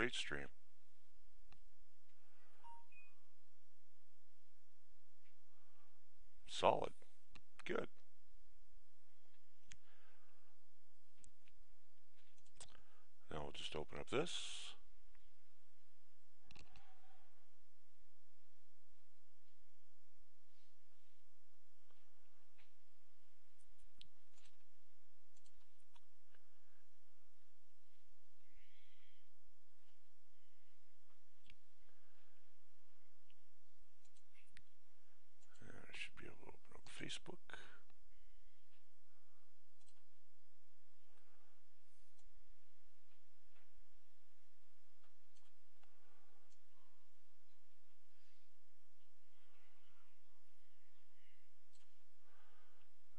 Restream. Solid. Good. Now we'll just open up this. I should be able to open up Facebook.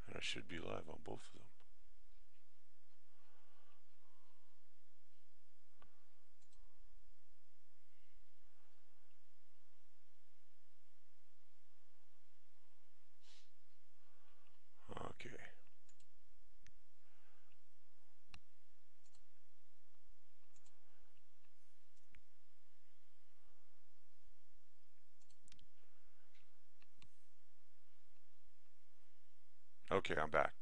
And I should be live on both of them. Okay. Okay, I'm back.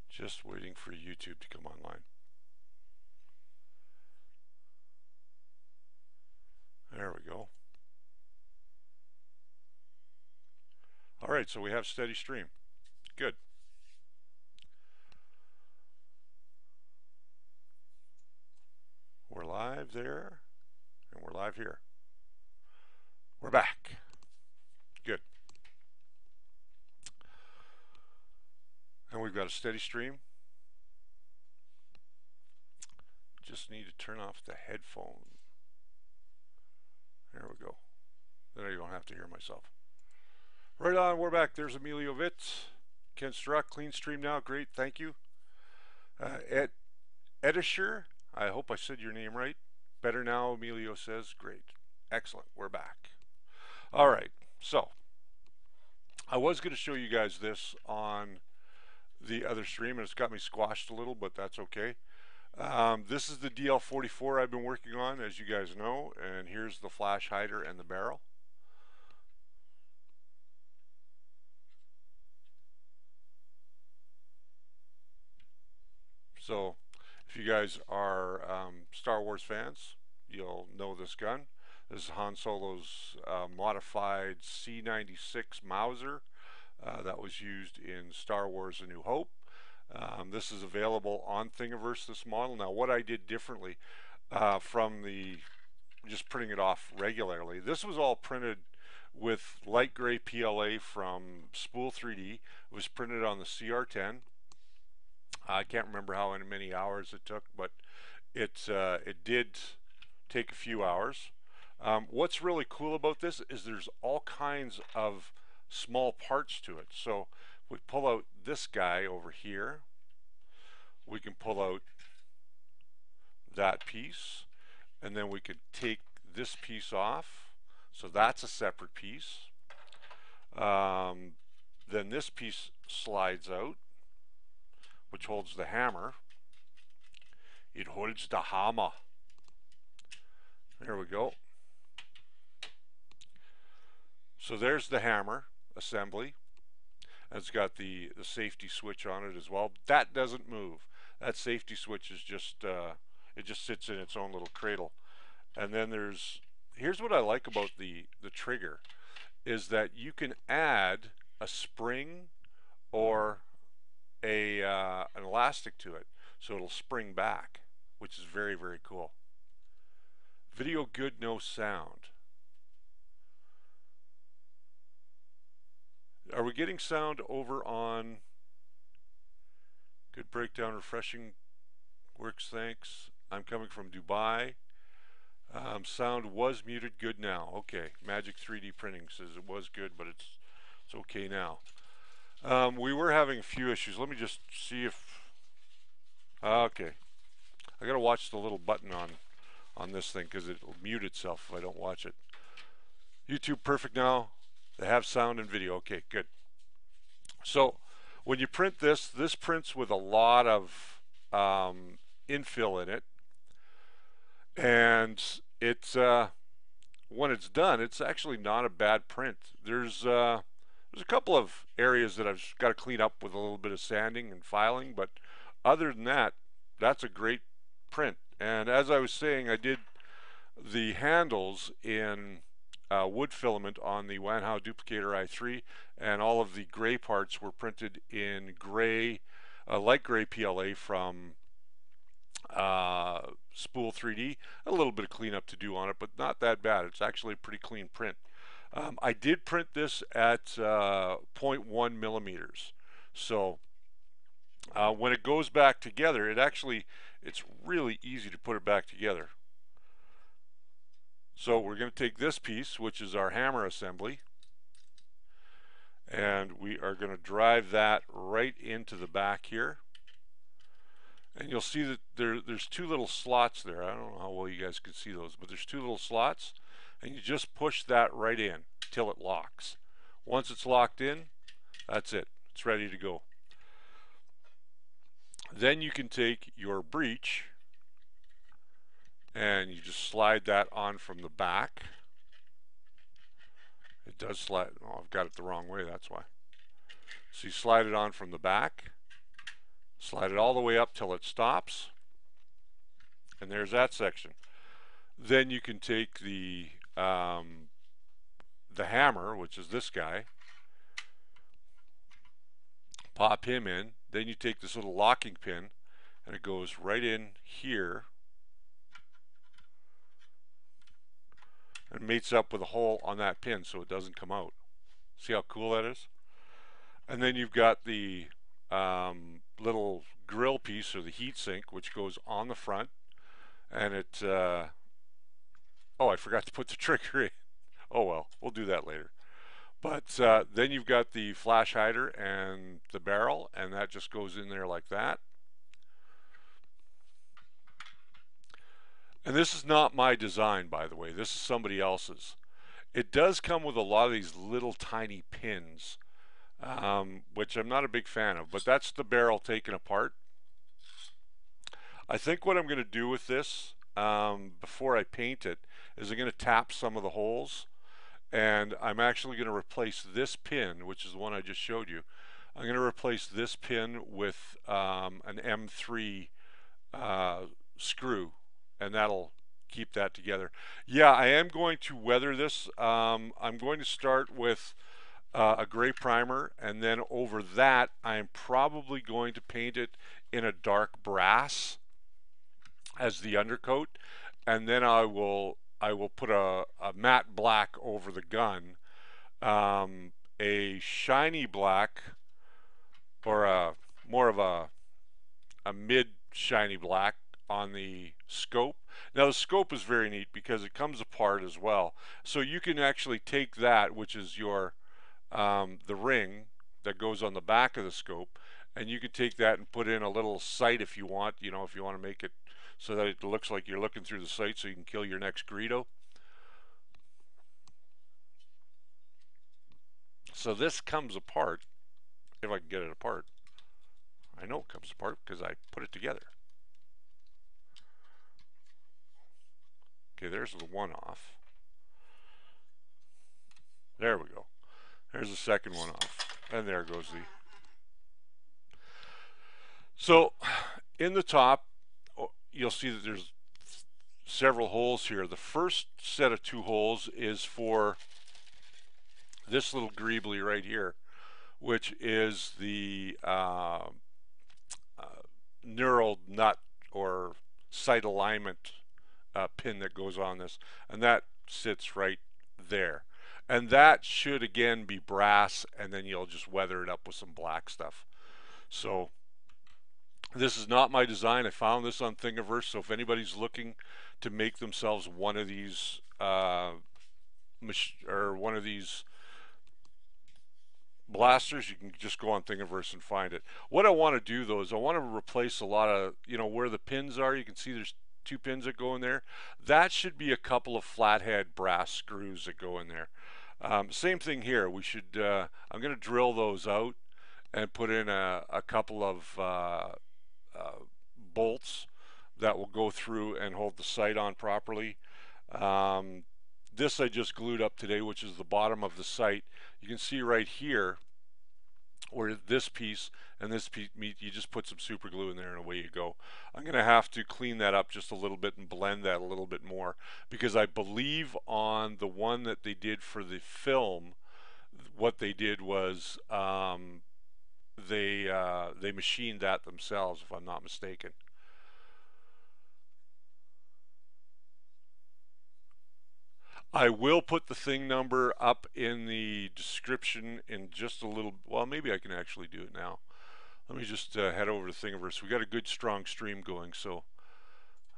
Just waiting for YouTube to come online. There we go. All right, so we have steady stream. Good. We're live there, and we're live here. We're back. Good. And we've got a steady stream. Just need to turn off the headphone. There we go. Then I don't have to hear myself. Right on, we're back. There's Emilio Vitz. Ken Struck, clean stream now. Great, thank you. Edisher, I hope I said your name right. Better now, Emilio says. Great. Excellent, we're back. All right, so I was going to show you guys this on the other stream, and it's got me squashed a little, but that's okay. This is the DL44 I've been working on, as you guys know, and here's the flash hider and the barrel. So if you guys are Star Wars fans, you'll know this gun. This is Han Solo's modified C96 Mauser that was used in Star Wars A New Hope. This is available on Thingiverse, this model. Now what I did differently from the just printing it off regularly, this was all printed with light gray PLA from Spool 3D. It was printed on the CR10. I can't remember how many hours it took, but it did take a few hours. What's really cool about this is there's all kinds of small parts to it. So we pull out this guy over here. We can pull out that piece, and then we could take this piece off. So that's a separate piece. Then this piece slides out, which holds the hammer. It holds the hammer. There we go. So there's the hammer assembly. It's got the safety switch on it as well. That doesn't move. That safety switch is just, it just sits in its own little cradle. And then here's what I like about the trigger, is that you can add a spring or an elastic to it, so it'll spring back, which is very, very cool. Video good, no sound. Are we getting sound over on? Good breakdown, refreshing, works, thanks. I'm coming from Dubai. Sound was muted, good now. Okay, Magic 3D Printing says it was good, but it's okay now. We were having a few issues. Let me just see if, okay. I gotta watch the little button on this thing because it'll mute itself if I don't watch it. YouTube perfect now. They have sound and video. Okay, good. So when you print this, this prints with a lot of infill in it, and it's when it's done, it's actually not a bad print. There's a couple of areas that I've got to clean up with a little bit of sanding and filing, but other than that, that's a great print. And as I was saying, I did the handles in wood filament on the Wanhao Duplicator i3, and all of the gray parts were printed in gray, light gray PLA from Spool 3D. A little bit of cleanup to do on it, but not that bad. It's actually a pretty clean print. I did print this at 0.1 millimeters. So when it goes back together, it's really easy to put it back together. So we're going to take this piece, which is our hammer assembly, and we are going to drive that right into the back here. And you'll see that there's two little slots there. I don't know how well you guys can see those, but there's two little slots, and you just push that right in till it locks. Once it's locked in, that's it. It's ready to go. Then you can take your breech and you just slide that on from the back. It does slide. Oh, I've got it the wrong way, that's why. So you slide it on from the back, slide it all the way up till it stops, and there's that section. Then you can take the hammer, which is this guy, pop him in. Then you take this little locking pin, and it goes right in here and mates up with a hole on that pin so it doesn't come out. See how cool that is? And then you've got the little grill piece, or the heat sink, which goes on the front, and it oh, I forgot to put the trigger in. Oh well, we'll do that later. But then you've got the flash hider and the barrel, and that just goes in there like that. And this is not my design, by the way. This is somebody else's. It does come with a lot of these little tiny pins, which I'm not a big fan of, but that's the barrel taken apart. I think what I'm going to do with this, before I paint it, is I'm going to tap some of the holes, and I'm actually going to replace this pin, which is the one I just showed you. I'm going to replace this pin with an M3 screw, and that'll keep that together. Yeah, I am going to weather this. I'm going to start with a gray primer, and then over that I'm probably going to paint it in a dark brass as the undercoat, and then I will put a matte black over the gun, a shiny black, or more of a mid shiny black on the scope. Now the scope is very neat because it comes apart as well, so you can actually take that, which is your the ring that goes on the back of the scope, and you can take that and put in a little sight if you want, you know, if you want to make it so that it looks like you're looking through the sight so you can kill your next Greedo. So this comes apart, if I can get it apart. I know it comes apart because I put it together. Okay, there's the one off. There we go. There's the second one off. And there goes the... So, in the top, you'll see that there's several holes here. The first set of two holes is for this little greebly right here, which is the knurled nut or sight alignment pin that goes on this, and that sits right there. And that should again be brass, and then you'll just weather it up with some black stuff. So this is not my design. I found this on Thingiverse, so if anybody's looking to make themselves one of these blasters, you can just go on Thingiverse and find it. What I want to do though is I want to replace a lot of, you know, where the pins are. You can see there's two pins that go in there. That should be a couple of flathead brass screws that go in there. Same thing here. We should. I'm going to drill those out and put in a couple of bolts that will go through and hold the sight on properly. This I just glued up today, which is the bottom of the sight. You can see right here where this piece and this piece meet, you just put some super glue in there and away you go. I'm going to have to clean that up just a little bit and blend that a little bit more, because I believe on the one that they did for the film, what they did was they machined that themselves, if I'm not mistaken. I will put the thing number up in the description in just a little. Well, maybe I can actually do it now. Let me just head over to Thingiverse. We got a good strong stream going, so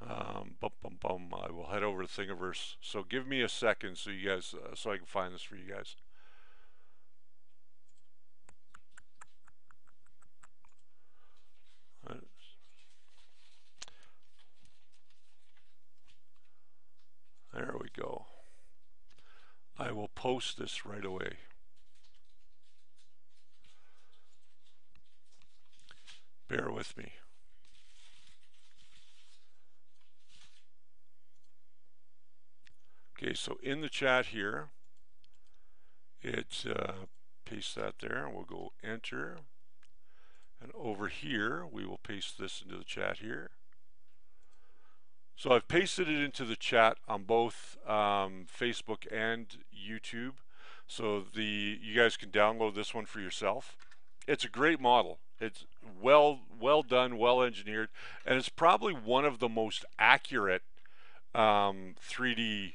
I will head over to Thingiverse. So give me a second, so you guys, so I can find this for you guys. There we go. I will post this right away. Bear with me. Okay, so in the chat here, paste that there, and we'll go enter. And over here, we will paste this into the chat here. So I've pasted it into the chat on both Facebook and YouTube. So you guys can download this one for yourself. It's a great model. It's well done, well engineered, and it's probably one of the most accurate 3D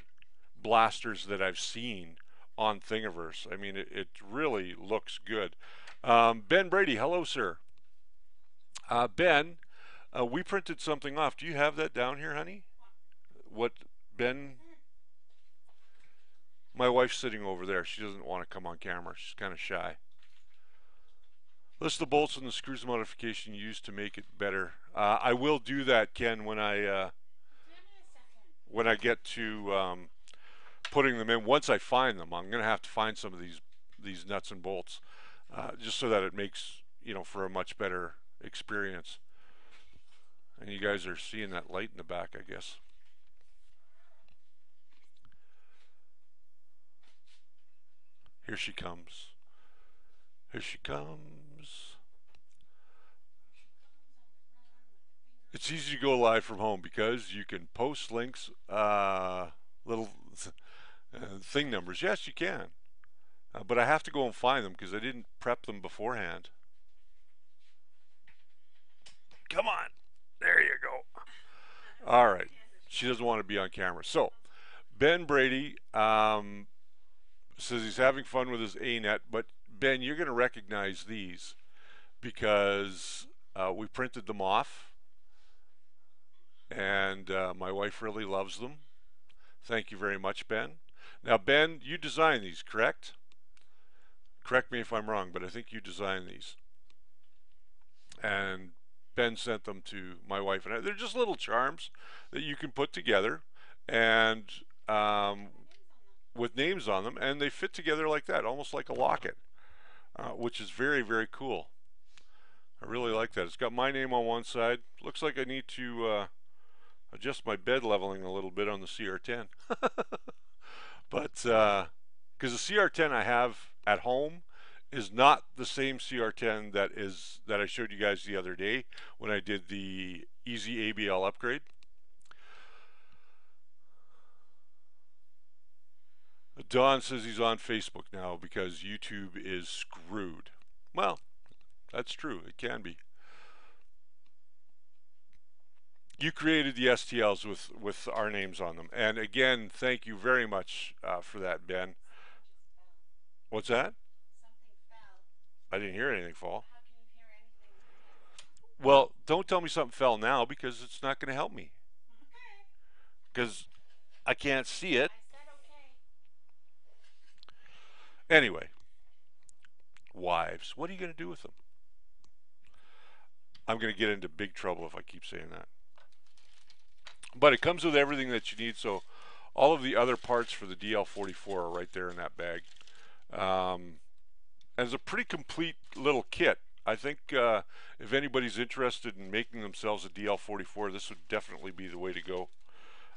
blasters that I've seen on Thingiverse. I mean, it really looks good. Ben Brady, hello, sir. Ben, we printed something off. Do you have that down here, honey? What, Ben? My wife's sitting over there. She doesn't want to come on camera. She's kind of shy. List the bolts and the screws modification used to make it better. I will do that, Ken, when I get to putting them in. Once I find them, I'm going to have to find some of these nuts and bolts, just so that it makes, you know, for a much better experience. And you guys are seeing that light in the back, I guess. Here she comes. Here she comes. It's easy to go live from home because you can post links, little thing numbers. Yes, you can. But I have to go and find them because I didn't prep them beforehand. Come on. There you go. All right. She doesn't want to be on camera. So, Ben Brady says he's having fun with his A-net, but Ben, you're going to recognize these because we printed them off, and my wife really loves them. Thank you very much, Ben. Now, Ben, you designed these, correct? Correct me if I'm wrong, but I think you designed these. And Ben sent them to my wife and I. They're just little charms that you can put together and with names on them, and they fit together like that, almost like a locket, which is very, very cool. I really like that. It's got my name on one side. Looks like I need to adjust my bed leveling a little bit on the CR10. But because the CR10 I have at home is not the same CR10 that I showed you guys the other day when I did the EZABL upgrade. Don says he's on Facebook now because YouTube is screwed. Well, that's true. It can be. You created the STLs with our names on them. And again, thank you very much for that, Ben. What's that? I didn't hear anything fall. How can you hear anything? Well, don't tell me something fell now because it's not going to help me. Okay. Because I can't see it. I said okay. Anyway, wives, what are you going to do with them? I'm going to get into big trouble if I keep saying that. But it comes with everything that you need, so all of the other parts for the DL44 are right there in that bag. And it's a pretty complete little kit. I think if anybody's interested in making themselves a DL44, this would definitely be the way to go.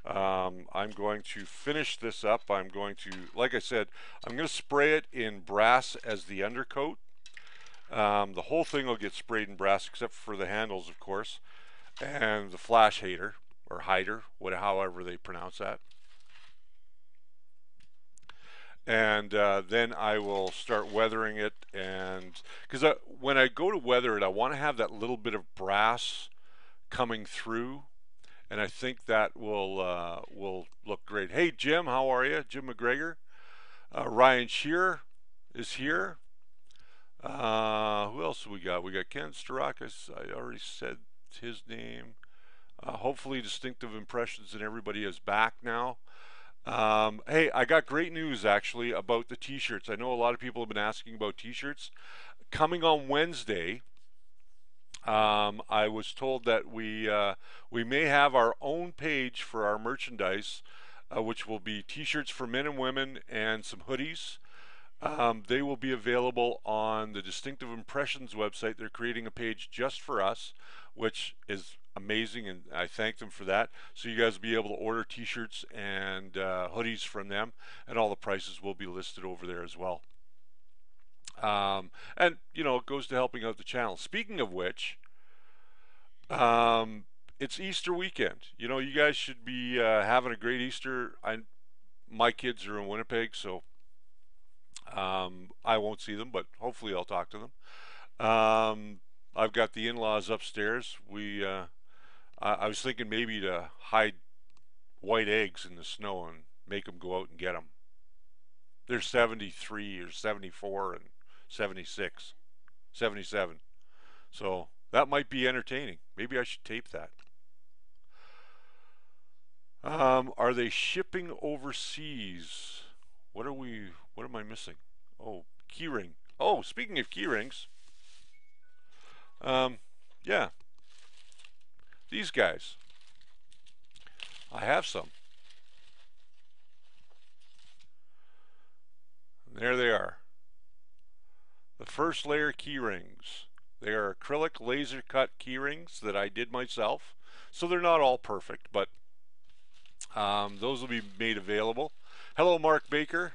I'm going to finish this up. I'm going to, like I said, I'm going to spray it in brass as the undercoat. The whole thing will get sprayed in brass except for the handles, of course, and the flash hider, or hider, however they pronounce that. And then I will start weathering it, and because when I go to weather it, I want to have that little bit of brass coming through, and I think that will look great. Hey Jim, how are you? Jim MacGregor. Ryan Shearer is here. Who else we got? We got Ken Starakis. I already said his name. Hopefully Distinctive Impressions and everybody is back now. Hey, I got great news actually about the t-shirts. I know a lot of people have been asking about t-shirts. Coming on Wednesday, I was told that we may have our own page for our merchandise, which will be t-shirts for men and women and some hoodies. They will be available on the Distinctive Impressions website. They're creating a page just for us, which is amazing, and I thank them for that. So you guys will be able to order t-shirts and hoodies from them, and all the prices will be listed over there as well. And you know, it goes to helping out the channel. Speaking of which, it's Easter weekend. You know, you guys should be having a great Easter. My kids are in Winnipeg, so I won't see them, but hopefully I'll talk to them. I've got the in-laws upstairs. I was thinking maybe to hide white eggs in the snow and make them go out and get them. They're 73 or 74 and 76, 77. So that might be entertaining. Maybe I should tape that. Are they shipping overseas? What am I missing? Oh, keyring. Oh, speaking of keyrings, yeah, these guys. I have some. And there they are. The first layer keyrings. They are acrylic laser cut keyrings that I did myself. So they're not all perfect, but those will be made available. Hello, Mark Baker.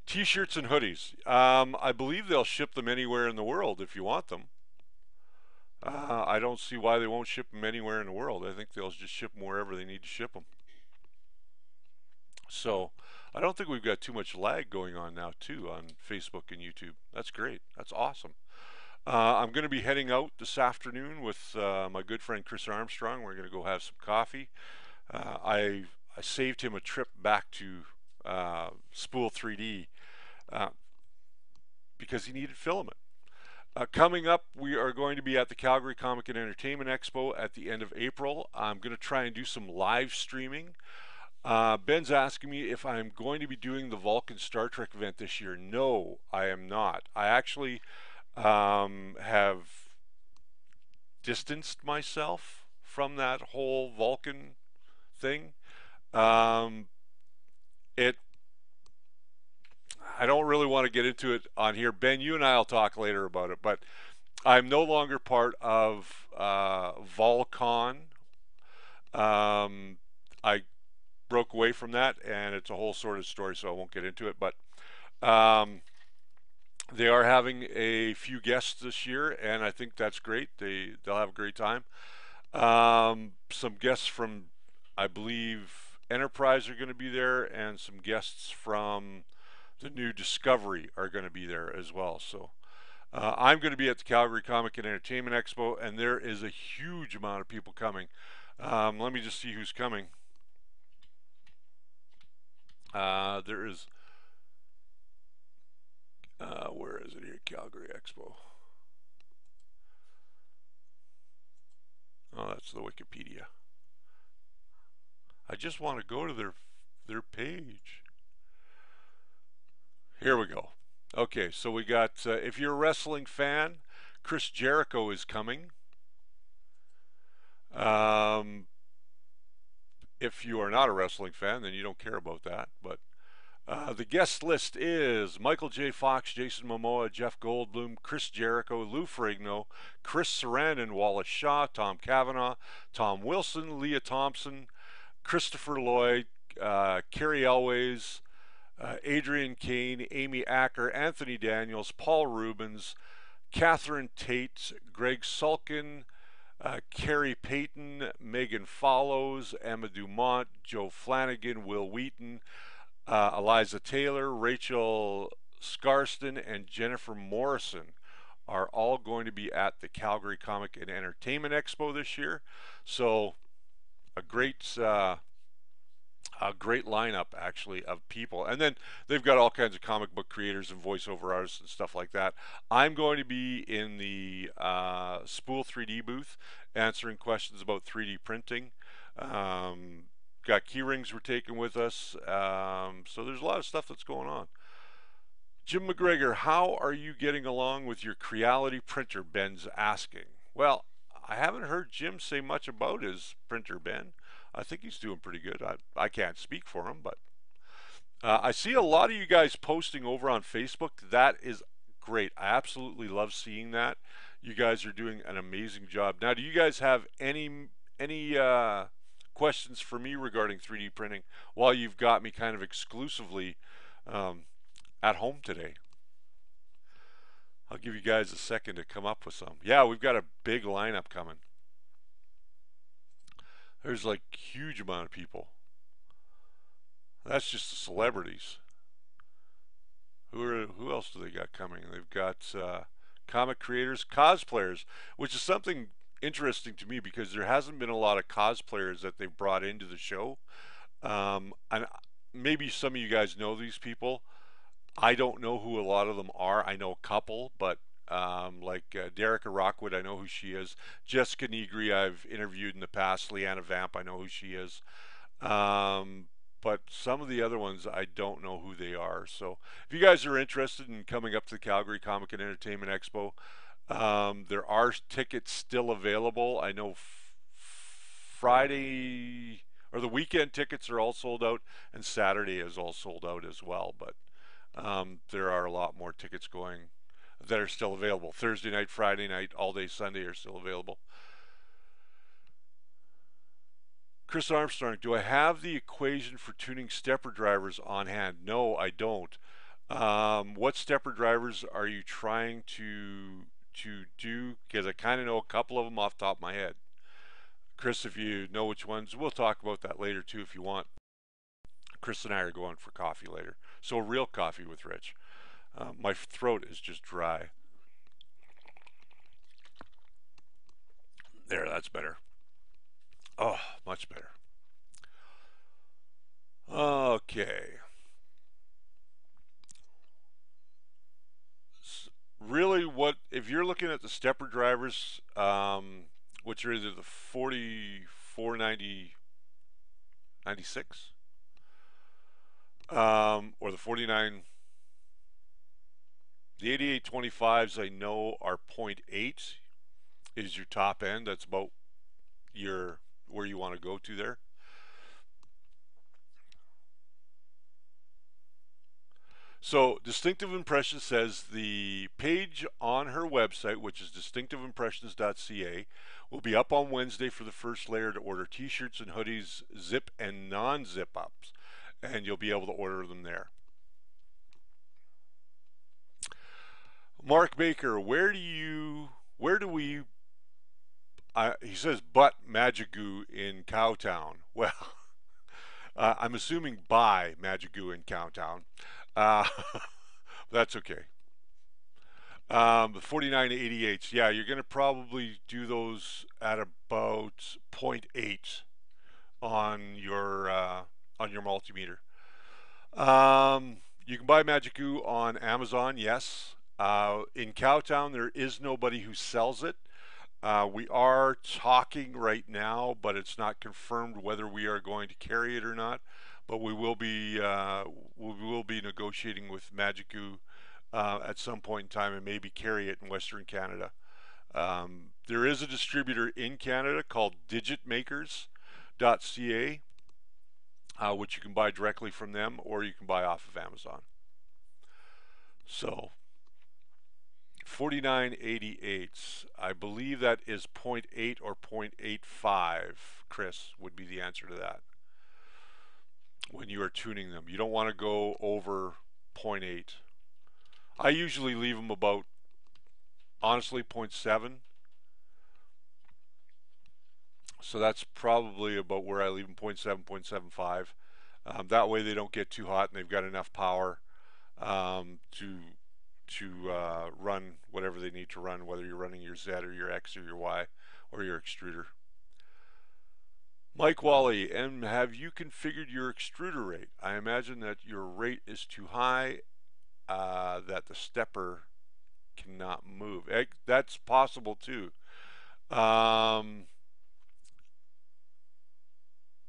T-shirts and hoodies. I believe they'll ship them anywhere in the world if you want them. I don't see why they won't ship them anywhere in the world. I think they'll just ship them wherever they need to ship them. So I don't think we've got too much lag going on now too on Facebook and YouTube. That's great. That's awesome. I'm going to be heading out this afternoon with my good friend Chris Armstrong. We're going to go have some coffee. I saved him a trip back to Spool 3D because he needed filament. Coming up, we are going to be at the Calgary Comic and Entertainment Expo at the end of April. I'm going to try and do some live streaming. Ben's asking me if I'm going to be doing the Vulcan Star Trek event this year. No, I am not. I actually have distanced myself from that whole Vulcan thing. I don't really want to get into it on here. Ben, you and I will talk later about it, but I'm no longer part of Volcon. I broke away from that, and it's a whole sort of story, so I won't get into it. But they are having a few guests this year, and I think that's great. They'll have a great time. Some guests from, I believe, Enterprise are going to be there, and some guests from the new Discovery are going to be there as well. So I'm going to be at the Calgary Comic and Entertainment Expo, and there is a huge amount of people coming. Let me just see who's coming. There is, where is it here? Calgary Expo. Oh, that's the Wikipedia. I just want to go to their page. Here we go. Okay, so we got, if you're a wrestling fan, Chris Jericho is coming. If you are not a wrestling fan, then you don't care about that. But The guest list is Michael J. Fox, Jason Momoa, Jeff Goldblum, Chris Jericho, Lou Ferrigno, Chris Sarandon, Wallace Shaw, Tom Cavanaugh, Tom Wilson, Leah Thompson, Christopher Lloyd, Carrie Elways, Adrian Kane, Amy Acker, Anthony Daniels, Paul Rubens, Catherine Tate, Greg Sulkin, Carrie Payton, Megan Follows, Emma Dumont, Joe Flanagan, Will Wheaton, Eliza Taylor, Rachel Scarston, and Jennifer Morrison are all going to be at the Calgary Comic and Entertainment Expo this year. So a great lineup actually of people, and then they've got all kinds of comic book creators and voiceover artists and stuff like that. I'm going to be in the Spool 3D booth answering questions about 3D printing. Got key rings we're taking with us, so there's a lot of stuff that's going on. Jim MacGregor, how are you getting along with your Creality printer? Ben's asking. Well, I haven't heard Jim say much about his printer, Ben. I think he's doing pretty good. I can't speak for him, but I see a lot of you guys posting over on Facebook. That is great. I absolutely love seeing that. You guys are doing an amazing job. Now, do you guys have any questions for me regarding 3D printing while you've got me kind of exclusively at home today? I'll give you guys a second to come up with some. Yeah, we've got a big lineup coming. There's like a huge amount of people. That's just the celebrities. Who else do they got coming? They've got comic creators, cosplayers, which is something interesting to me because there hasn't been a lot of cosplayers that they've brought into the show. And maybe some of you guys know these people. I don't know who a lot of them are. I know a couple, but like Derica Rockwood, I know who she is. Jessica Negri, I've interviewed in the past. Leanna Vamp, I know who she is. But some of the other ones, I don't know who they are. So if you guys are interested in coming up to the Calgary Comic and Entertainment Expo, there are tickets still available. I know Friday or the weekend tickets are all sold out, and Saturday is all sold out as well. But there are a lot more tickets going that are still available. Thursday night, Friday night, all day Sunday are still available. Chris Armstrong, do I have the equation for tuning stepper drivers on hand? No, I don't. What stepper drivers are you trying to do? Because I kind of know a couple of them off the top of my head. Chris, if you know which ones, we'll talk about that later too if you want. Chris and I are going for coffee later. So real coffee with Rich. My throat is just dry. There, that's better. Oh, much better. Okay. Really, what if you're looking at the stepper drivers, which are either the 4490 96 or the 49, the 8825s I know are 0.8 is your top end. That's about your where you want to go to there. So Distinctive Impressions says the page on her website, which is distinctiveimpressions.ca, will be up on Wednesday for the first layer to order t-shirts and hoodies, zip and non-zip ups, and you'll be able to order them there. Mark Baker, where do we he says but Magic Goo in Cowtown. Well, I'm assuming buy Magic Goo in Cowtown. That's okay. The 4988s, yeah, you're going to probably do those at about 0.8 on your multimeter. You can buy Magic Goo on Amazon, yes. In Cowtown, there is nobody who sells it. We are talking right now, but it's not confirmed whether we are going to carry it or not. But we will be negotiating with Magic Goo at some point in time and maybe carry it in Western Canada. There is a distributor in Canada called digitmakers.ca. which you can buy directly from them or you can buy off of Amazon. So 4988s, I believe that is 0.8 or 0.85, Chris, would be the answer to that. When you are tuning them, you don't want to go over 0.8. I usually leave them about, honestly, 0.7. So that's probably about where I leave them, 0.7, 0.75. That way they don't get too hot and they've got enough power to run whatever they need to run, whether you're running your Z or your X or your Y or your extruder. Mike Wally, and have you configured your extruder rate? I imagine that your rate is too high, that the stepper cannot move. That's possible too.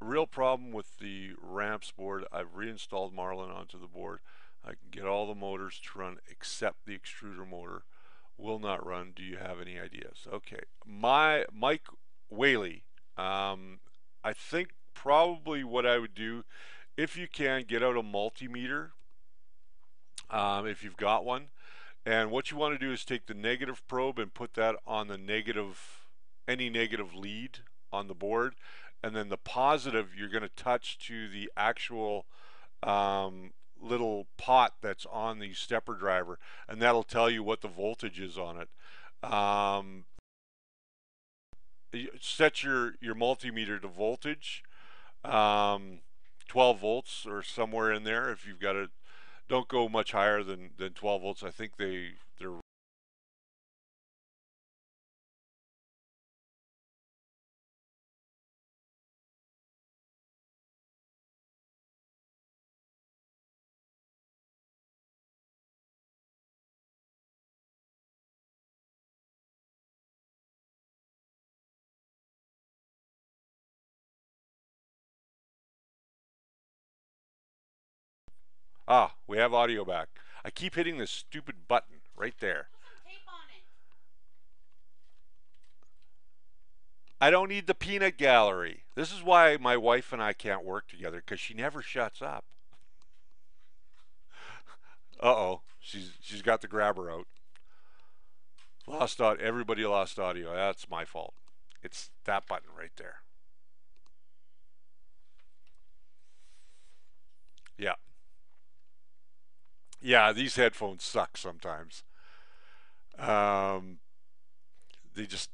Real problem with the ramps board. I've reinstalled Marlin onto the board. I can get all the motors to run except the extruder motor. Will not run. Do you have any ideas? Okay, Mike Whaley. I think probably what I would do, if you can, get out a multimeter, if you've got one. And what you want to do is take the negative probe and put that on the negative, any negative lead on the board. And then the positive, you're going to touch to the actual little pot that's on the stepper driver. And that'll tell you what the voltage is on it. Set your multimeter to voltage, 12 volts or somewhere in there. If you've got it, don't go much higher than 12 volts. I think they're we have audio back. I keep hitting this stupid button right there. Put some tape on it. I don't need the peanut gallery. This is why my wife and I can't work together, because she never shuts up. Uh-oh, she's got the grabber out. Lost audio. Everybody lost audio. That's my fault. It's that button right there. Yeah. Yeah, these headphones suck sometimes. They just,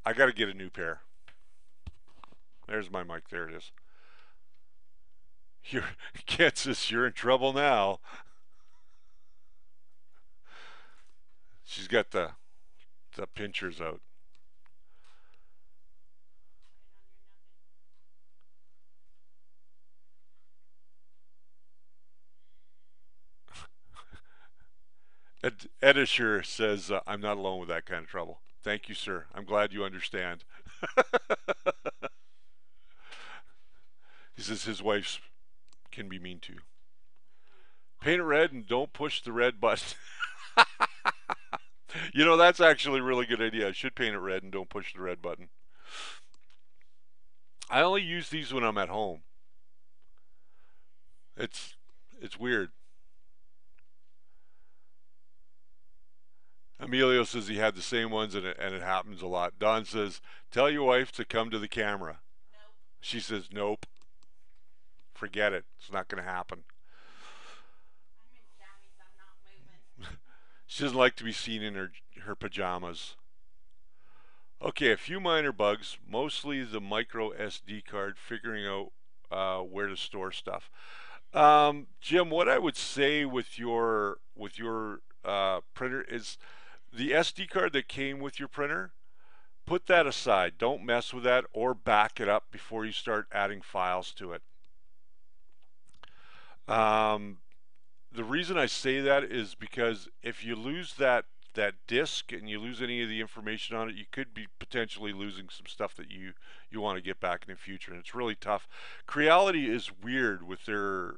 I got to get a new pair. There's my mic. There it is. You're, Kansas, you're in trouble now. She's got the pinchers out. Edisher says, I'm not alone with that kind of trouble. Thank you, sir. I'm glad you understand. He says his wife can be mean too. Paint it red and don't push the red button. You know, that's actually a really good idea. I should paint it red and don't push the red button. I only use these when I'm at home. It's weird. Emilio says he had the same ones and it happens a lot. Don says, tell your wife to come to the camera. Nope. She says, nope. Forget it. It's not going to happen. I'm in jammies. I'm not moving. She doesn't like to be seen in her pajamas. Okay, a few minor bugs, mostly the micro SD card, figuring out where to store stuff. Jim, what I would say with your printer is the SD card that came with your printer, put that aside. Don't mess with that or back it up before you start adding files to it. The reason I say that is because if you lose that disk and you lose any of the information on it, you could be potentially losing some stuff that you want to get back in the future, and it's really tough. Creality is weird with their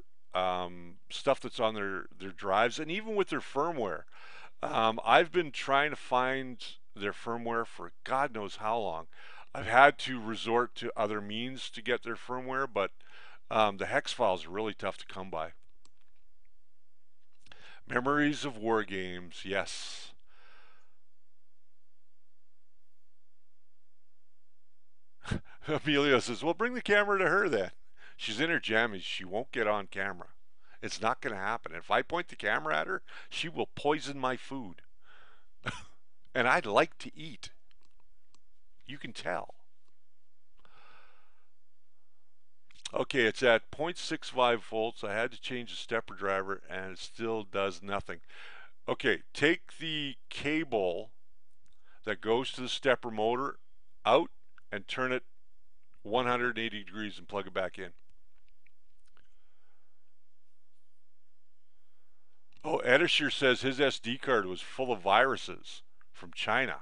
stuff that's on their drives, and even with their firmware. I've been trying to find their firmware for God knows how long. I've had to resort to other means to get their firmware, but The hex files are really tough to come by. Memories of war games, yes. Amelia says, well, bring the camera to her then. She's in her jammies. She won't get on camera. It's not going to happen. If I point the camera at her, she will poison my food. And I'd like to eat. You can tell. Okay, it's at 0.65 volts. I had to change the stepper driver and it still does nothing. Okay, take the cable that goes to the stepper motor out and turn it 180 degrees and plug it back in. Oh, Edisher says his SD card was full of viruses from China.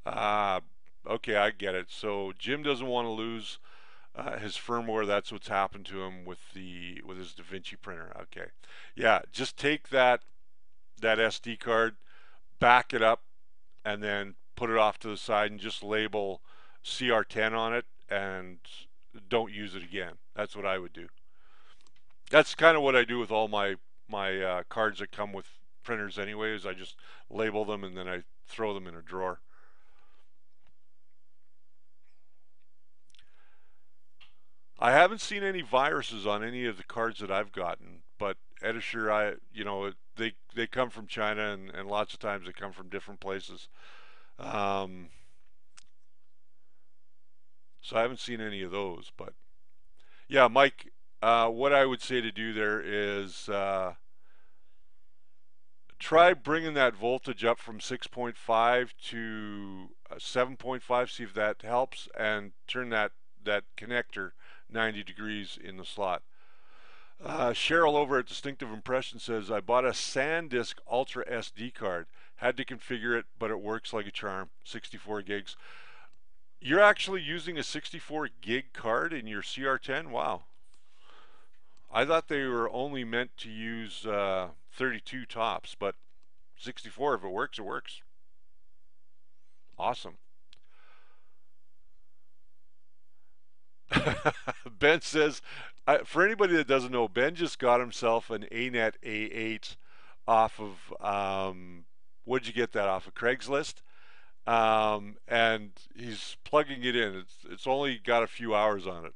Ah, okay, I get it. So Jim doesn't want to lose his firmware. That's what's happened to him with his DaVinci printer. Okay, yeah, just take that SD card, back it up, and then put it off to the side and just label CR10 on it and don't use it again. That's what I would do. That's kind of what I do with all my cards that come with printers anyways. I just label them and then I throw them in a drawer. I haven't seen any viruses on any of the cards that I've gotten, but Edisher, they come from China and lots of times they come from different places. Um, so I haven't seen any of those, but yeah, Mike, what I would say to do there is try bringing that voltage up from 6.5 to 7.5, see if that helps, and turn that connector 90 degrees in the slot. Cheryl over at Distinctive Impression says, I bought a SanDisk Ultra SD card. Had to configure it, but it works like a charm. 64 gigs. You're actually using a 64 gig card in your CR10? Wow. I thought they were only meant to use 32 tops, but 64, if it works, it works. Awesome. Ben says, for anybody that doesn't know, Ben just got himself an ANET A8 off of, what'd you get that off of? Craigslist? And he's plugging it in. It's only got a few hours on it.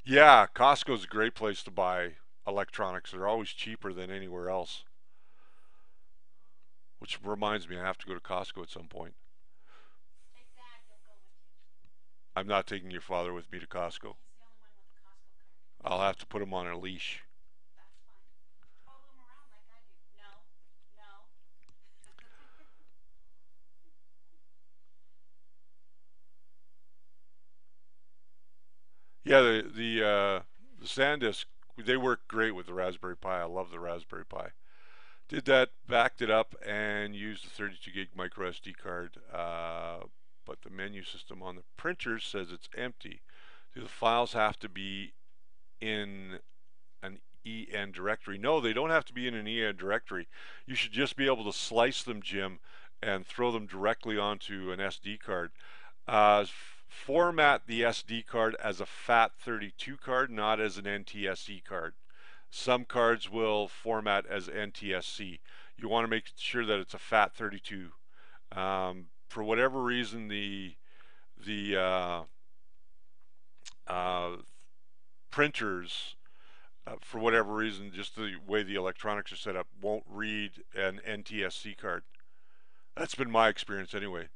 Yeah, Costco's a great place to buy electronics. They're always cheaper than anywhere else. Which reminds me, I have to go to Costco at some point. Take Dad, he'll go with you. I'm not taking your father with me to Costco. He's the only one with a Costco card. I'll have to put him on a leash. That's fine. Follow him around like I do. No, no. Yeah, the SanDisk, they work great with the Raspberry Pi. I love the Raspberry Pi. Did that, backed it up, and used the 32 gig micro SD card. But the menu system on the printer says it's empty. Do the files have to be in an EN directory? No, they don't have to be in an EN directory. You should just be able to slice them, Jim, and throw them directly onto an SD card. Format the SD card as a FAT32 card, not as an NTSC card. Some cards will format as NTSC. You want to make sure that it's a FAT32. For whatever reason, the printers, for whatever reason, just the way the electronics are set up, won't read an NTSC card. That's been my experience anyway.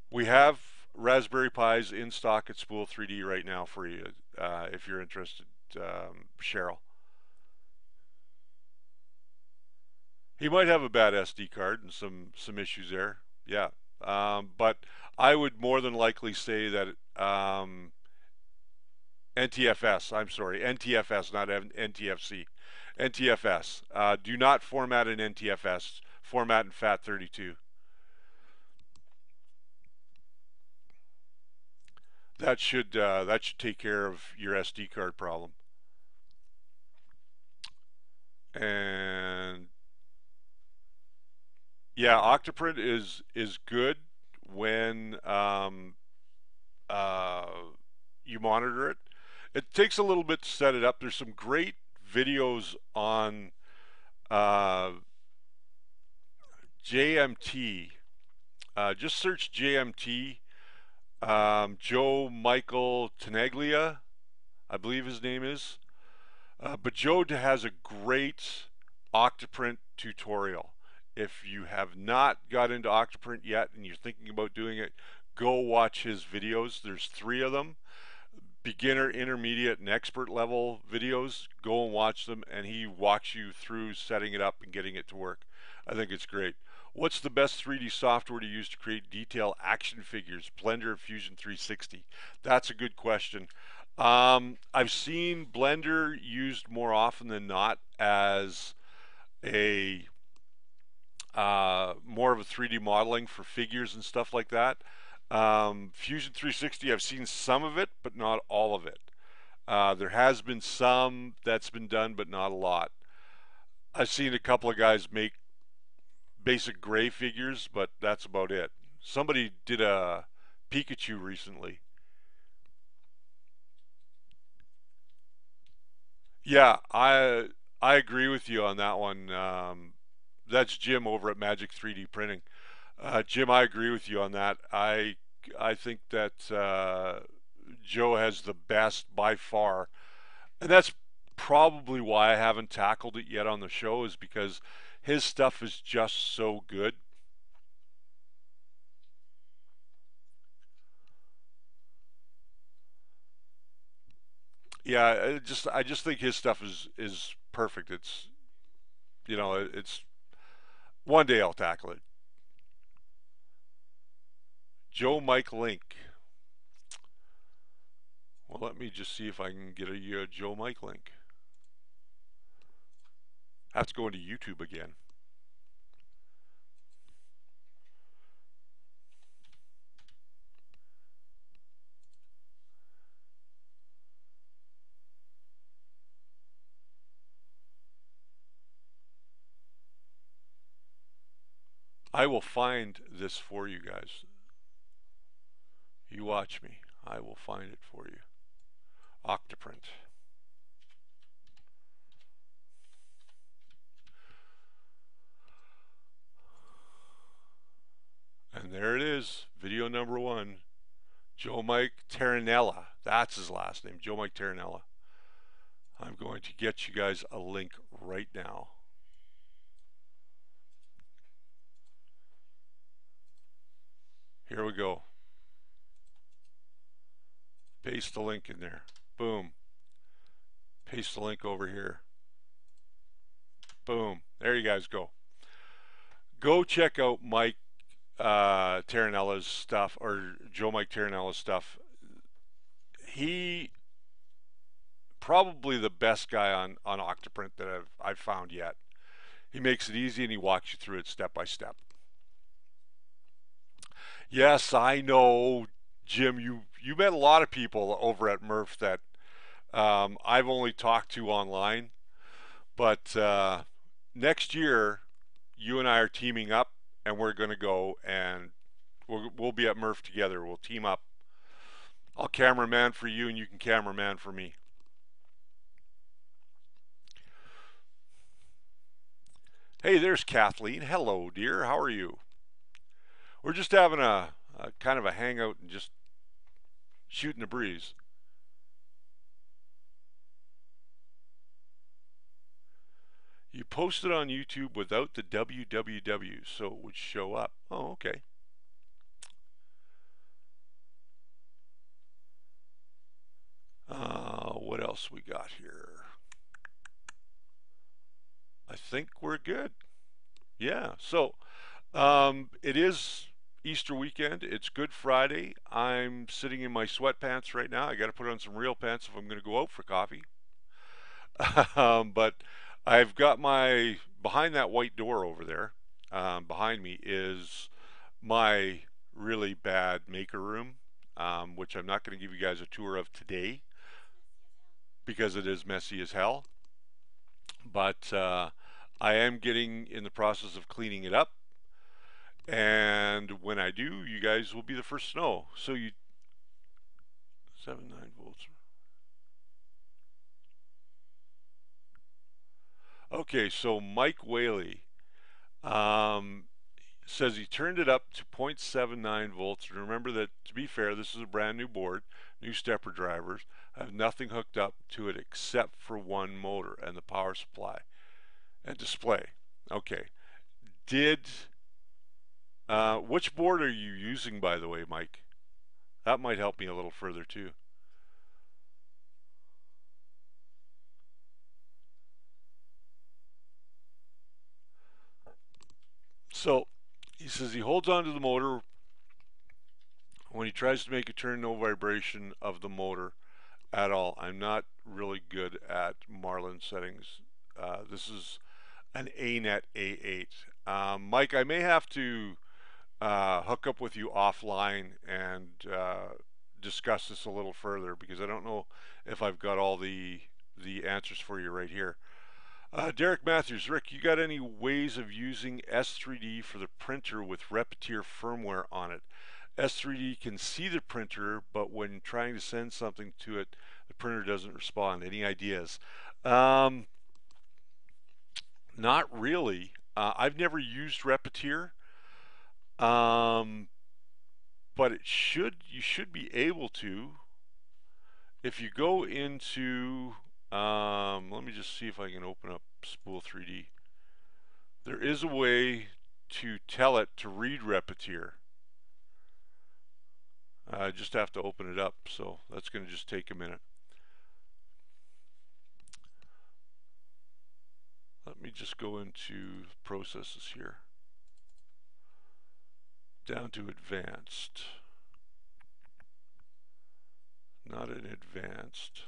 We have Raspberry Pis in stock at Spool 3D right now for you, if you're interested, Cheryl. He might have a bad SD card and some issues there. Yeah, but I would more than likely say that NTFS. I'm sorry, NTFS, not NTFC. NTFS. Do not format an NTFS. Format in FAT32. That should take care of your SD card problem. And Yeah, Octoprint is good when uh, you monitor it. It takes a little bit to set it up. There's some great videos on uh, JMT. Just search JMT. Joe Michael Tenaglia, I believe his name is. But Joe has a great Octoprint tutorial. If you have not got into Octoprint yet and you're thinking about doing it, go watch his videos. There's 3 of them. Beginner, intermediate, and expert level videos. Go and watch them, and he walks you through setting it up and getting it to work. I think it's great. What's the best 3D software to use to create detail action figures? Blender or Fusion 360? That's a good question. I've seen Blender used more often than not as a more of a 3D modeling for figures and stuff like that. Fusion 360, I've seen some of it, but not all of it. There has been some that's been done, but not a lot. I've seen a couple of guys make basic gray figures, but that's about it. Somebody did a Pikachu recently. Yeah, I agree with you on that one. That's Jim over at Magic 3D Printing. Jim, I agree with you on that. I think that Joe has the best by far, and that's probably why I haven't tackled it yet on the show, is because his stuff is just so good. Yeah, I just think his stuff is perfect. It's it's one day I'll tackle it. Joe Mike Link. Well, let me just see if I can get a Joe Mike link. I have to go into YouTube again. I will find this for you guys. You watch me. I will find it for you. Octoprint. And there it is. Video number 1. Joe Mike Terranella. That's his last name. Joe Mike Terranella. I'm going to get you guys a link right now. Here we go. Paste the link in there. Boom. Paste the link over here. Boom. There you guys go. Go check out Mike Terranella's stuff, or Joe Mike Terranella's stuff. He probably the best guy on Octoprint that I've found yet. He makes it easy and he walks you through it step by step. Yes, I know, Jim. You met a lot of people over at Murph that I've only talked to online, but next year you and I are teaming up, and we're going to go and we'll be at Murph together. We'll team up. I'll cameraman for you, and you can cameraman for me. Hey, there's Kathleen. Hello, dear. How are you? We're just having a kind of a hangout and just shooting the breeze. You posted on YouTube without the www, so it would show up. Oh, okay. What else we got here? I think we're good. Yeah. So it is Easter weekend. It's Good Friday. I'm sitting in my sweatpants right now. I got to put on some real pants if I'm going to go out for coffee. But I've got my behind that white door over there. Behind me is my really bad maker room, which I'm not going to give you guys a tour of today because it is messy as hell. But I am getting in the process of cleaning it up. And when I do, you guys will be the first to know. So you 7.9 volts. Okay, so Mike Whaley says he turned it up to 0.79 volts. And remember that, to be fair, this is a brand new board, new stepper drivers. I have nothing hooked up to it except for one motor and the power supply and display. Okay. Which board are you using, by the way, Mike? That might help me a little further too. So he says he holds onto the motor when he tries to make a turn, no vibration of the motor at all. I'm not really good at Marlin settings. This is an ANET A8. Mike, I may have to hook up with you offline and discuss this a little further because I don't know if I've got all the answers for you right here. Derek Matthews, Rick, you got any ways of using S3D for the printer with Repetier firmware on it? S3D can see the printer, but when trying to send something to it, the printer doesn't respond. Any ideas? Not really. I've never used Repetier, but you should be able to. If you go into, let me just see if I can open up Spool 3D. There is a way to tell it to read Repetier. I just have to open it up, so that's going to just take a minute. Let me just go into processes here. Down to advanced. Not in advanced.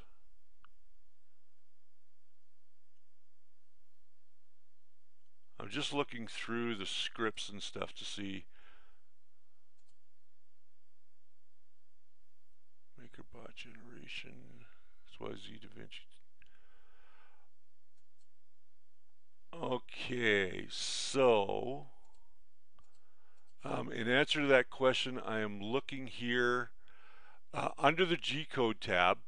I'm just looking through the scripts and stuff to see. MakerBot generation. XYZ DaVinci. Okay, so in answer to that question, I am looking here under the G code tab.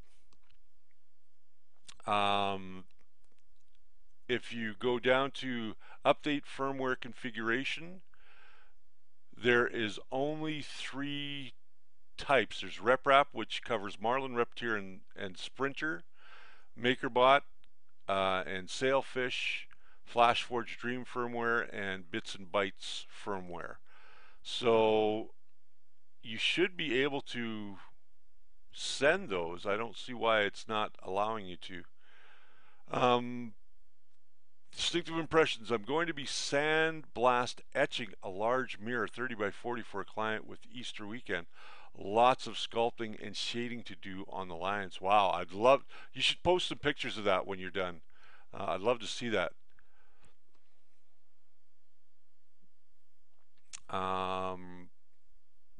If you go down to update firmware configuration, there is only 3 types. There's RepRap, which covers Marlin, Repetier, and Sprinter, MakerBot, and Sailfish, FlashForge Dream firmware, and Bits and Bytes firmware. So you should be able to send those. I don't see why it's not allowing you to. Distinctive impressions. I'm going to be sandblast etching a large mirror 30 by 40 for a client with Easter weekend. Lots of sculpting and shading to do on the lines. Wow, I'd love, you should post some pictures of that when you're done. I'd love to see that.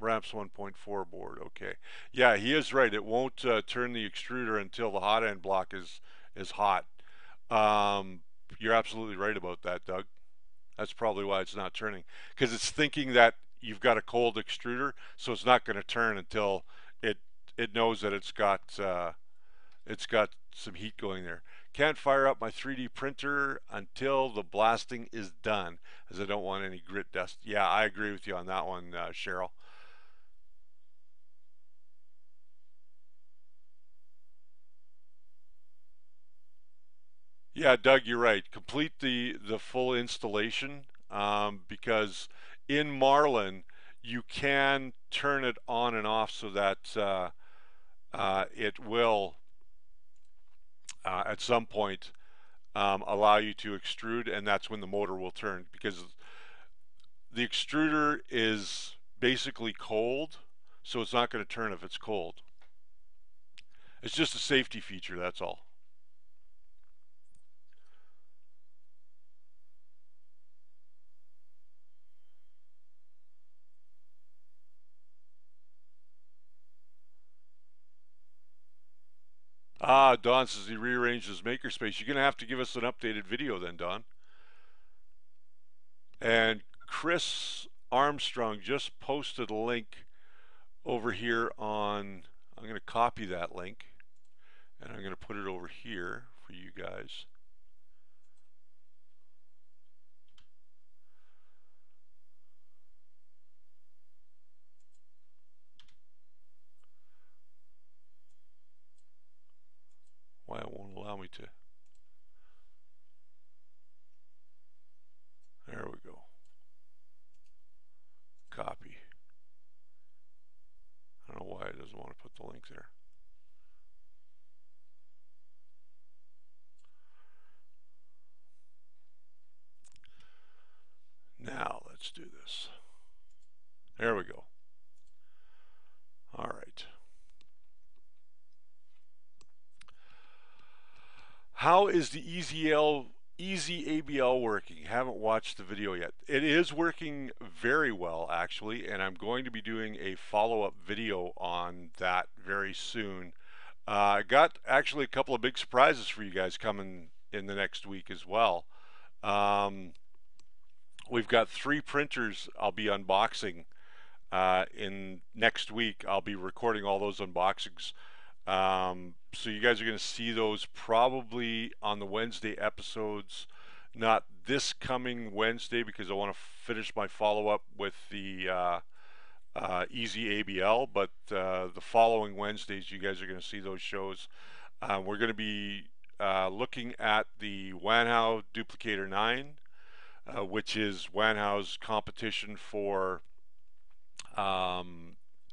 Ramps 1.4 board, okay. Yeah, he is right. It won't turn the extruder until the hot end block is hot. You're absolutely right about that, Doug. That's probably why it's not turning, because it's thinking that you've got a cold extruder, so it's not going to turn until it knows that it's got some heat going there. Can't fire up my 3D printer until the blasting is done, as I don't want any grit dust. Yeah, I agree with you on that one, Cheryl. Yeah, Doug, you're right. Complete the full installation, because in Marlin you can turn it on and off so that it will at some point allow you to extrude, and that's when the motor will turn, because the extruder is basically cold, so it's not going to turn if it's cold. It's just a safety feature, that's all. Ah, Don says he rearranged his makerspace. You're going to have to give us an updated video then, Don. And Chris Armstrong just posted a link over here on, I'm going to copy that link and I'm going to put it over here for you guys. Why it won't allow me to. There we go. Copy. I don't know why it doesn't want to put the link there. Now let's do this. There we go. All right. How is the EZABL working? Haven't watched the video yet. It is working very well, actually, and I'm going to be doing a follow-up video on that very soon. I got actually a couple of big surprises for you guys coming in the next week as well. We've got 3 printers I'll be unboxing in next week. I'll be recording all those unboxings. So you guys are going to see those probably on the Wednesday episodes, not this coming Wednesday because I want to finish my follow-up with the EZABL, but the following Wednesdays you guys are going to see those shows. We're going to be looking at the Wanhao Duplicator 9, which is Wanhao's competition for the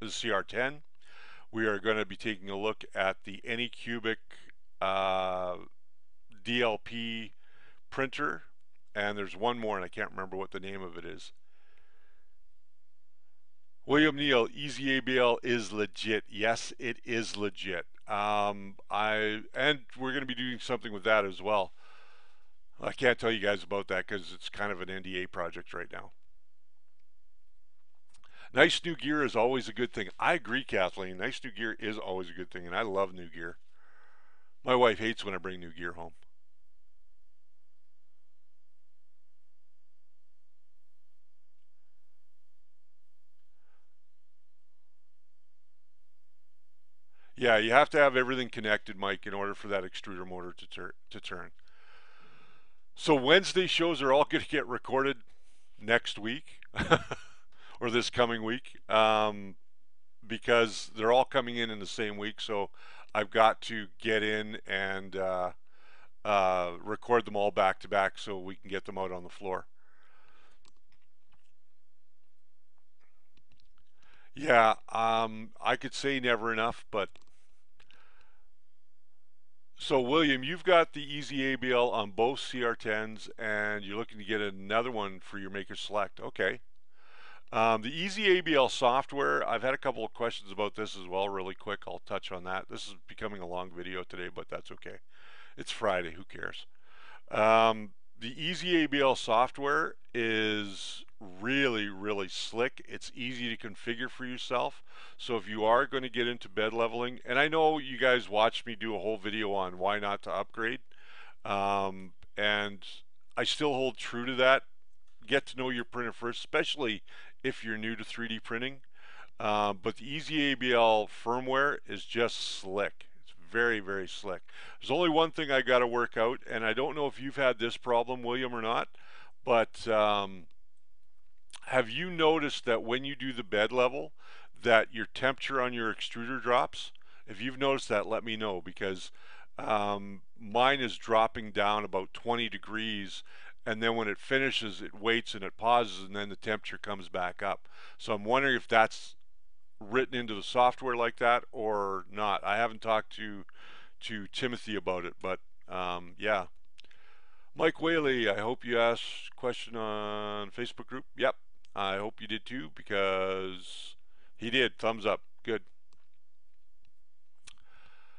CR10. We are going to be taking a look at the Anycubic DLP printer, and there's one more and I can't remember what the name of it is. William Neal, EZABL is legit. Yes, it is legit. And we're going to be doing something with that as well. I can't tell you guys about that because it's kind of an NDA project right now. Nice new gear is always a good thing. I agree, Kathleen. Nice new gear is always a good thing, and I love new gear. My wife hates when I bring new gear home. Yeah, you have to have everything connected, Mike, in order for that extruder motor to turn. So Wednesday shows are all going to get recorded next week or this coming week because they're all coming in the same week. So I've got to get in and record them all back to back so we can get them out on the floor. Yeah, I could say never enough, but so William, you've got the EZABL on both CR10s and you're looking to get another one for your Maker Select. Okay. The EZABL software, I've had a couple of questions about this as well, really quick. I'll touch on that. This is becoming a long video today, but that's okay. It's Friday, who cares? The EZABL software is really, really slick. It's easy to configure for yourself. So if you are going to get into bed leveling, and I know you guys watched me do a whole video on why not to upgrade, and I still hold true to that. Get to know your printer first, especially if you're new to 3D printing. But the EZABL firmware is just slick. Very, very slick. There's only one thing I got to work out, and I don't know if you've had this problem, William, or not, but have you noticed that when you do the bed level that your temperature on your extruder drops? If you've noticed that, let me know, because mine is dropping down about 20 degrees, and then when it finishes it waits and it pauses, and then the temperature comes back up. So I'm wondering if that's written into the software like that or not. I haven't talked to Timothy about it, but yeah. Mike Whaley, I hope you asked a question on Facebook group. Yep, I hope you did too, because he did. Thumbs up. Good.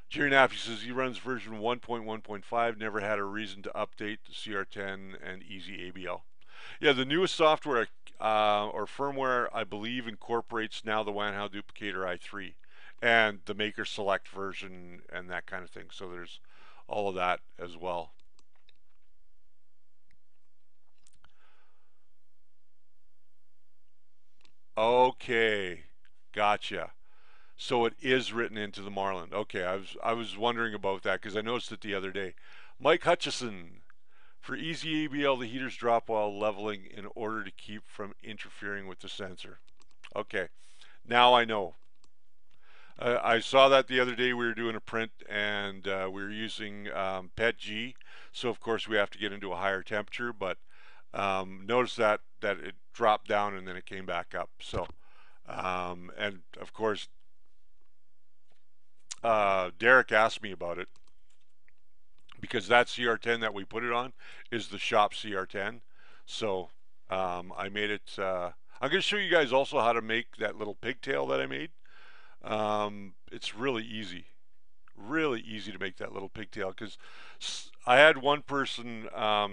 Jerry Naffy says he runs version 1.1.5, never had a reason to update the CR10 and EZABL. Yeah, the newest software or firmware, I believe, incorporates now the Wanhao Duplicator i3 and the Maker Select version and that kind of thing. So there's all of that as well. Okay, gotcha. So it is written into the Marlin. Okay, I was wondering about that because I noticed it the other day. Mike Hutchison, for easy ABL, the heaters drop while leveling in order to keep from interfering with the sensor. Okay, now I know. I saw that the other day. We were doing a print and we were using PET-G, so of course we have to get into a higher temperature. But notice that it dropped down and then it came back up. So and of course Derek asked me about it because that CR10 that we put it on is the shop CR10. So I made it. I'm going to show you guys also how to make that little pigtail that I made. It's really easy to make that little pigtail because I had one person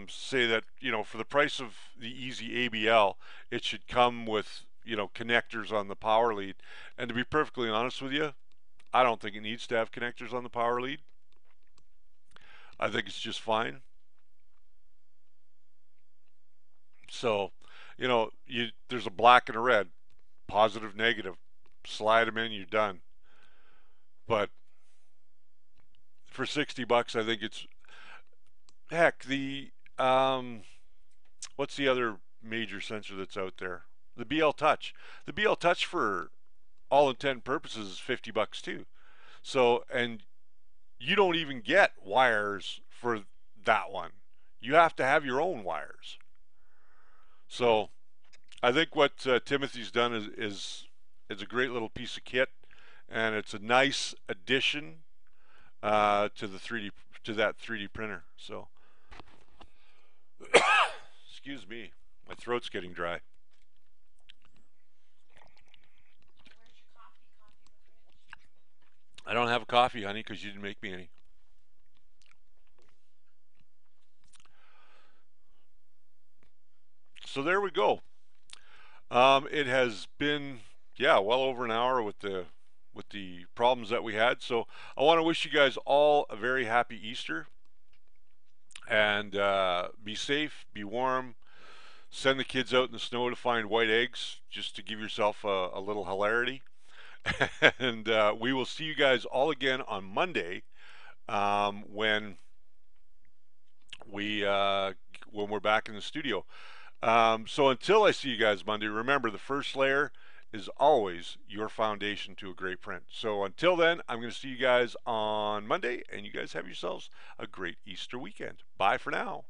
say that, you know, for the price of the Easy ABL, it should come with, you know, connectors on the power lead. And to be perfectly honest with you, I don't think it needs to have connectors on the power lead. I think it's just fine. So, you know, there's a black and a red, positive, negative. Slide them in, you're done. But for 60 bucks, I think it's heck. What's the other major sensor that's out there? The BL Touch. The BL Touch, for all intent and purposes, is 50 bucks too. So, and you don't even get wires for that one. You have to have your own wires. So, I think what Timothy's done is a great little piece of kit, and it's a nice addition to the 3D to that 3D printer. So, excuse me, my throat's getting dry. Where's your coffee? Coffee with Rich? I don't have a coffee, honey, because you didn't make me any. So there we go. It has been, yeah, well over an hour with the problems that we had. So I want to wish you guys all a very happy Easter, and be safe, be warm. Send the kids out in the snow to find white eggs, just to give yourself a little hilarity. And we will see you guys all again on Monday, when we when we're back in the studio. So until I see you guys Monday, remember the first layer is always your foundation to a great print. So until then, I'm going to see you guys on Monday, and you guys have yourselves a great Easter weekend. Bye for now.